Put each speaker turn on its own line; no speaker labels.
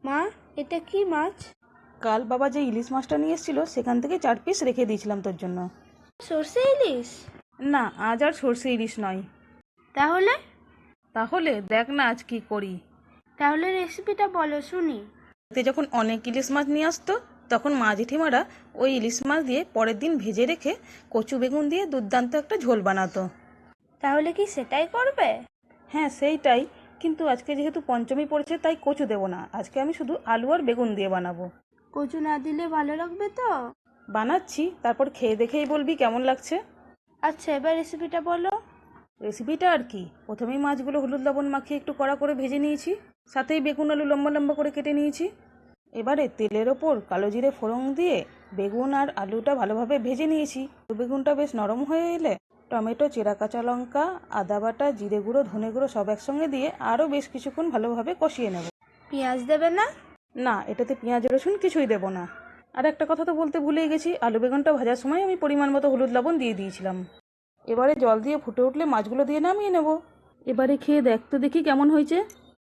মা, এটা কি মাছ?
কাল বাবা যে ইলিশ মাছটা নিয়ে এসেছিল সেখান থেকে 4 পিস রেখে দিয়েছিলাম তোর জন্য।
সর্ষে ইলিশ?
না, আজ আর সর্ষে ইলিশ নয়।
তাহলে?
তাহলে দেখ না আজ কি করি।
তাহলে রেসিপিটা বলো শুনি।
এতে যখন অনেক ইলিশ মাছ নিয়ে আসতো তখন মা জেঠিমারা ওই ইলিশ মাছ দিয়ে পরের দিন ভেজে রেখে কচু বেগুন দিয়ে দুর্দান্ত একটা ঝোল বানাতো।
তাহলে কি সেটাই করবে?
হ্যাঁ সেইটাই, কিন্তু আজকে যেহেতু পঞ্চমী পড়েছে তাই কচু দেবো না, আজকে আমি শুধু আলু আর বেগুন দিয়ে বানাবো।
কচু না দিলে ভালো লাগবে তো?
বানাচ্ছি, তারপর খেয়ে দেখেই বলবি কেমন লাগছে।
আচ্ছা, এবার রেসিপিটা বলো।
রেসিপিটা আর কি, প্রথমেই মাছগুলো হলুদ লবণ মাখিয়ে একটু কড়া করে ভেজে নিয়েছি, সাথেই বেগুন আলু লম্বা লম্বা করে কেটে নিয়েছি। এবারে তেলের ওপর কালো জিরে ফোড়ন দিয়ে বেগুন আর আলুটা ভালোভাবে ভেজে নিয়েছি। বেগুনটা বেশ নরম হয়ে এলে টমেটো, চেরা কাঁচা লঙ্কা, আদা বাটা, জিরে গুঁড়ো, ধনে গুঁড়ো সব একসঙ্গে দিয়ে আরও বেশ কিছুক্ষণ ভালোভাবে কষিয়ে নেব।
পেঁয়াজ দেবে না?
না, এটাতে পেঁয়াজ রসুন কিছুই দেব না। আর একটা কথা তো বলতে ভুলেই গেছি, আলু বেগুনটা ভাজার সময় আমি পরিমাণ মতো হলুদ লবণ দিয়ে দিয়েছিলাম। এবারে জল দিয়ে ফুটে উঠলে মাছগুলো দিয়ে নামিয়ে নেব। এবারে খেয়ে দেখ তো দেখি কেমন হয়েছে।